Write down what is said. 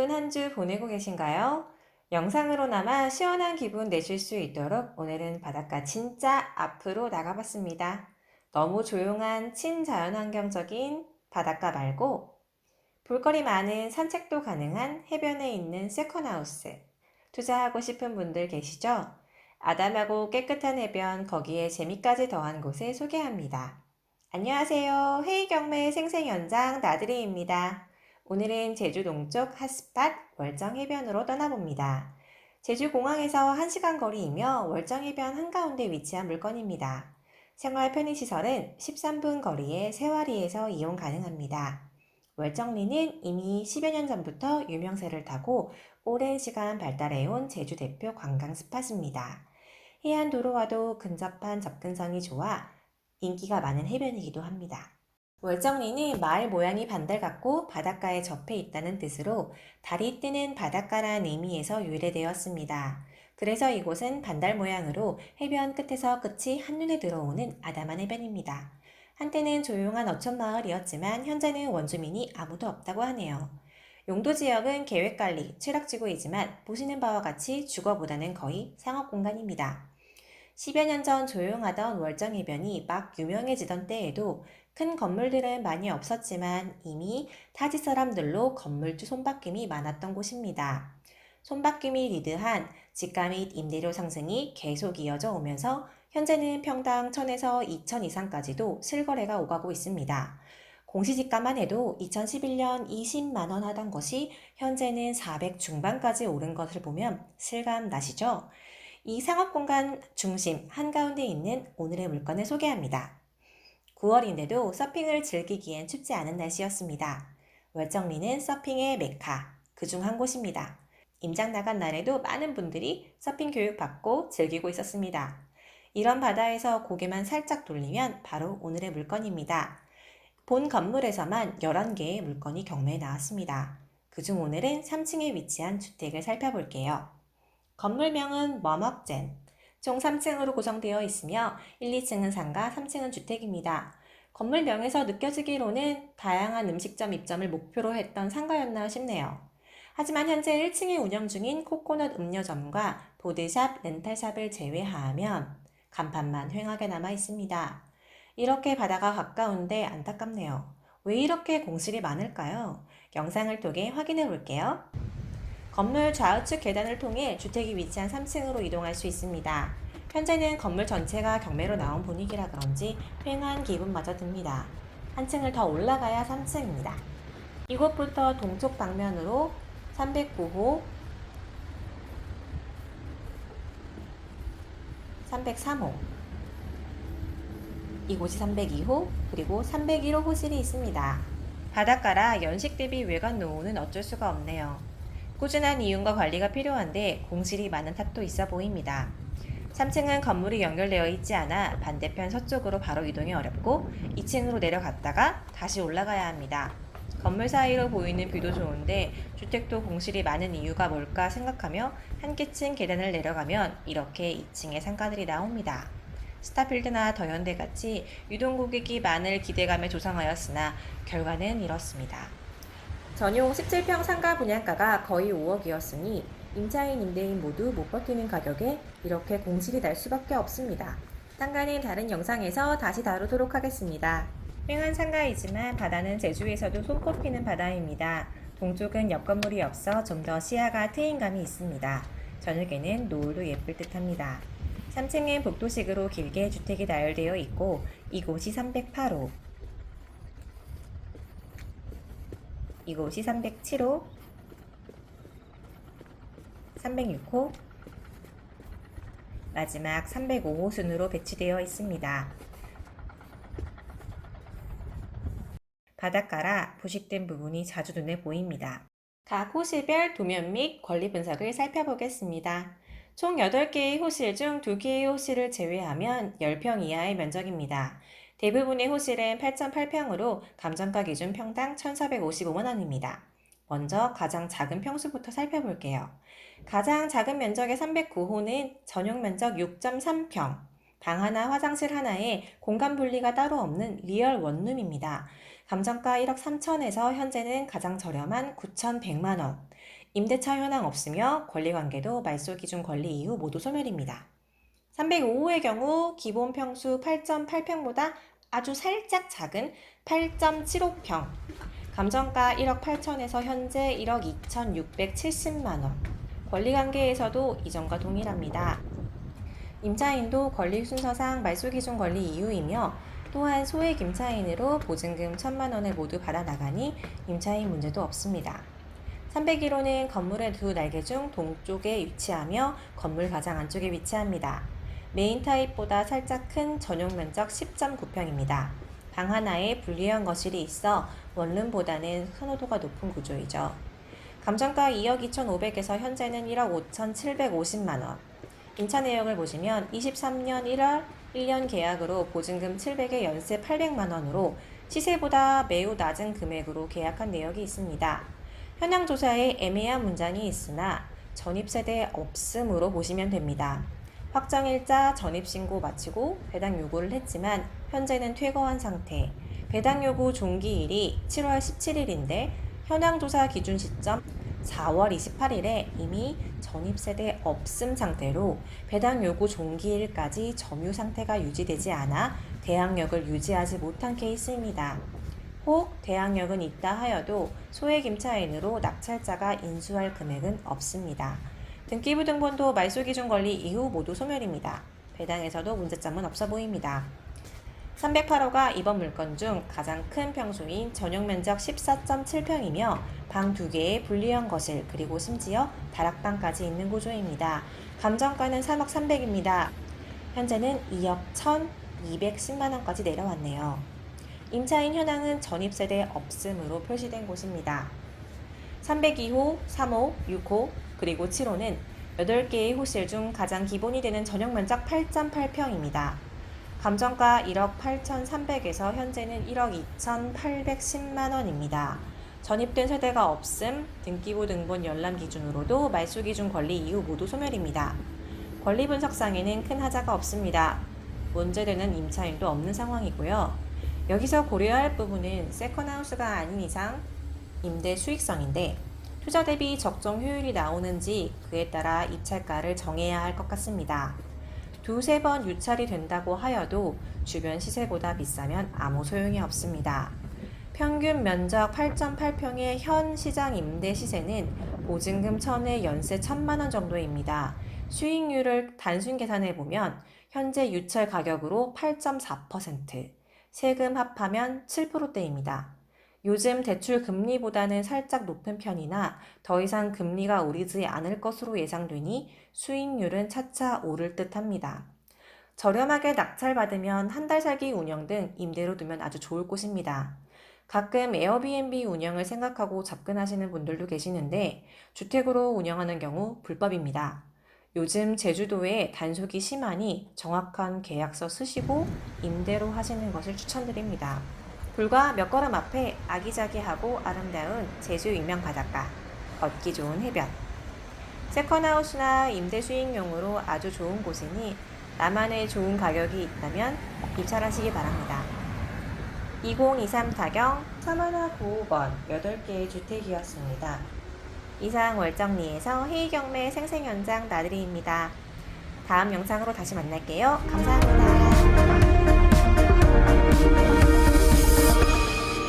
바쁜 한 주 보내고 계신가요? 영상으로나마 시원한 기분 내실 수 있도록 오늘은 바닷가 진짜 앞으로 나가봤습니다. 너무 조용한 친자연환경적인 바닷가 말고 볼거리 많은 산책도 가능한 해변에 있는 세컨하우스. 투자하고 싶은 분들 계시죠? 아담하고 깨끗한 해변 거기에 재미까지 더한 곳을 소개합니다. 안녕하세요. 헤이경매 생생연장 나들이입니다. 오늘은 제주 동쪽 핫스팟 월정해변으로 떠나봅니다. 제주공항에서 1시간 거리이며 월정해변 한가운데 위치한 물건입니다. 생활 편의시설은 13분 거리의 세와리에서 이용 가능합니다. 월정리는 이미 10여 년 전부터 유명세를 타고 오랜 시간 발달해온 제주 대표 관광 스팟입니다. 해안도로와도 근접한 접근성이 좋아 인기가 많은 해변이기도 합니다. 월정리는 마을 모양이 반달 같고 바닷가에 접해 있다는 뜻으로 달이 뜨는 바닷가라는 의미에서 유래되었습니다. 그래서 이곳은 반달 모양으로 해변 끝에서 끝이 한눈에 들어오는 아담한 해변입니다. 한때는 조용한 어촌마을이었지만 현재는 원주민이 아무도 없다고 하네요. 용도 지역은 계획관리, 취락지구이지만 보시는 바와 같이 주거보다는 거의 상업공간입니다. 10여 년 전 조용하던 월정해변이 막 유명해지던 때에도 큰 건물들은 많이 없었지만 이미 타지 사람들로 건물주 손바뀜이 많았던 곳입니다. 손바뀜이 리드한 집가 및 임대료 상승이 계속 이어져 오면서 현재는 평당 1,000에서 2,000 이상까지도 실거래가 오가고 있습니다. 공시지가만 해도 2011년 20만원 하던 것이 현재는 400 중반까지 오른 것을 보면 실감 나시죠? 이 상업공간 중심 한가운데 있는 오늘의 물건을 소개합니다. 9월인데도 서핑을 즐기기엔 춥지 않은 날씨였습니다. 월정리는 서핑의 메카, 그중 한 곳입니다. 임장 나간 날에도 많은 분들이 서핑 교육 받고 즐기고 있었습니다. 이런 바다에서 고개만 살짝 돌리면 바로 오늘의 물건입니다. 본 건물에서만 11개의 물건이 경매에 나왔습니다. 그중 오늘은 3층에 위치한 주택을 살펴볼게요. 건물명은 머먹젠. 총 3층으로 구성되어 있으며 1, 2층은 상가, 3층은 주택입니다. 건물명에서 느껴지기로는 다양한 음식점 입점을 목표로 했던 상가였나 싶네요. 하지만 현재 1층에 운영 중인 코코넛 음료점과 보드샵, 렌탈샵을 제외하면 간판만 휑하게 남아 있습니다. 이렇게 바다가 가까운데 안타깝네요. 왜 이렇게 공실이 많을까요? 영상을 통해 확인해 볼게요. 건물 좌우측 계단을 통해 주택이 위치한 3층으로 이동할 수 있습니다. 현재는 건물 전체가 경매로 나온 분위기라 그런지 휑한 기분마저 듭니다. 한 층을 더 올라가야 3층입니다. 이곳부터 동쪽 방면으로 309호, 303호, 이곳이 302호, 그리고 301호 호실이 있습니다. 바닷가라 연식 대비 외관 노후는 어쩔 수가 없네요. 꾸준한 이용과 관리가 필요한데 공실이 많은 탓도 있어 보입니다. 3층은 건물이 연결되어 있지 않아 반대편 서쪽으로 바로 이동이 어렵고 2층으로 내려갔다가 다시 올라가야 합니다. 건물 사이로 보이는 뷰도 좋은데 주택도 공실이 많은 이유가 뭘까 생각하며 한 끼층 계단을 내려가면 이렇게 2층에 상가들이 나옵니다. 스타필드나 더현대 같이 유동고객이 많을 기대감에 조성하였으나 결과는 이렇습니다. 전용 17평 상가 분양가가 거의 5억이었으니 임차인, 임대인 모두 못 버티는 가격에 이렇게 공실이 날 수밖에 없습니다. 상가는 다른 영상에서 다시 다루도록 하겠습니다. 휑한 상가이지만 바다는 제주에서도 손꼽히는 바다입니다. 동쪽은 옆 건물이 없어 좀 더 시야가 트인 감이 있습니다. 저녁에는 노을도 예쁠 듯 합니다. 3층은 복도식으로 길게 주택이 나열되어 있고 이곳이 308호, 이곳이 307호, 306호, 마지막 305호 순으로 배치되어 있습니다. 바닷가라 부식된 부분이 자주 눈에 보입니다. 각 호실별 도면 및 권리 분석을 살펴보겠습니다. 총 8개의 호실 중 2개의 호실을 제외하면 10평 이하의 면적입니다. 대부분의 호실은 8.8평으로 감정가 기준 평당 1,455만원입니다. 먼저 가장 작은 평수부터 살펴볼게요. 가장 작은 면적의 309호는 전용 면적 6.3평, 방 하나, 화장실 하나에 공간 분리가 따로 없는 리얼 원룸입니다. 감정가 1억 3천에서 현재는 가장 저렴한 9,100만 원. 임대차 현황 없으며 권리관계도 말소기준 권리 이후 모두 소멸입니다. 305호의 경우 기본 평수 8.8평보다 아주 살짝 작은 8.75평. 감정가 1억 8천에서 현재 1억 2,670만 원. 권리관계에서도 이전과 동일합니다. 임차인도 권리순서상 말소기준 권리 이후이며 또한 소액 임차인으로 보증금 1,000만 원을 모두 받아나가니 임차인 문제도 없습니다. 301호는 건물의 두 날개 중 동쪽에 위치하며 건물 가장 안쪽에 위치합니다. 메인 타입보다 살짝 큰 전용 면적 10.9평입니다. 방 하나에 분리형 거실이 있어 원룸보다는 선호도가 높은 구조이죠. 감정가 2억 2,500에서 현재는 1억 5,750만 원. 임차 내역을 보시면 23년 1월 1년 계약으로 보증금 700에 연세 800만 원으로 시세보다 매우 낮은 금액으로 계약한 내역이 있습니다. 현황 조사에 애매한 문장이 있으나 전입세대 없음으로 보시면 됩니다. 확정일자 전입신고 마치고 배당 요구를 했지만 현재는 퇴거한 상태. 배당 요구 종기일이 7월 17일인데 현황조사 기준 시점 4월 28일에 이미 전입세대 없음 상태로 배당 요구 종기일까지 점유 상태가 유지되지 않아 대항력을 유지하지 못한 케이스입니다. 혹 대항력은 있다 하여도 소액 임차인으로 낙찰자가 인수할 금액은 없습니다. 등기부 등본도 말소기준 권리 이후 모두 소멸입니다. 배당에서도 문제점은 없어 보입니다. 308호가 이번 물건 중 가장 큰 평수인 전용 면적 14.7평이며 방 2개의 분리형 거실 그리고 심지어 다락방까지 있는 구조입니다. 감정가는 3억 300입니다. 현재는 2억 1,210만원까지 내려왔네요. 임차인 현황은 전입세대 없음으로 표시된 곳입니다. 302호, 3호, 6호, 그리고 7호는 8개의 호실 중 가장 기본이 되는 전용 면적 8.8평입니다. 감정가 1억 8,300에서 현재는 1억 2,810만원입니다. 전입된 세대가 없음, 등기부 등본 열람 기준으로도 말소기준 권리 이후 모두 소멸입니다. 권리 분석상에는 큰 하자가 없습니다. 문제되는 임차인도 없는 상황이고요. 여기서 고려할 부분은 세컨하우스가 아닌 이상 임대 수익성인데 투자 대비 적정 효율이 나오는지 그에 따라 입찰가를 정해야 할 것 같습니다. 두세 번 유찰이 된다고 하여도 주변 시세보다 비싸면 아무 소용이 없습니다. 평균 면적 8.8평의 현 시장 임대 시세는 보증금 1,000에 연세 1,000만 원 정도입니다. 수익률을 단순 계산해보면 현재 유찰 가격으로 8.4%, 세금 합하면 7%대입니다. 요즘 대출 금리보다는 살짝 높은 편이나 더 이상 금리가 오르지 않을 것으로 예상되니 수익률은 차차 오를 듯 합니다. 저렴하게 낙찰받으면 한 달 살기 운영 등 임대로 두면 아주 좋을 곳입니다. 가끔 에어비앤비 운영을 생각하고 접근하시는 분들도 계시는데 주택으로 운영하는 경우 불법입니다. 요즘 제주도에 단속이 심하니 정확한 계약서 쓰시고 임대로 하시는 것을 추천드립니다. 불과 몇 걸음 앞에 아기자기하고 아름다운 제주 유명 바닷가, 걷기 좋은 해변. 세컨하우스나 임대 수익용으로 아주 좋은 곳이니 나만의 좋은 가격이 있다면 입찰하시기 바랍니다. 2023 타경 서만화 9호번 8개의 주택이었습니다. 이상 월정리에서 해외경매 생생현장 나들이입니다. 다음 영상으로 다시 만날게요. 감사합니다.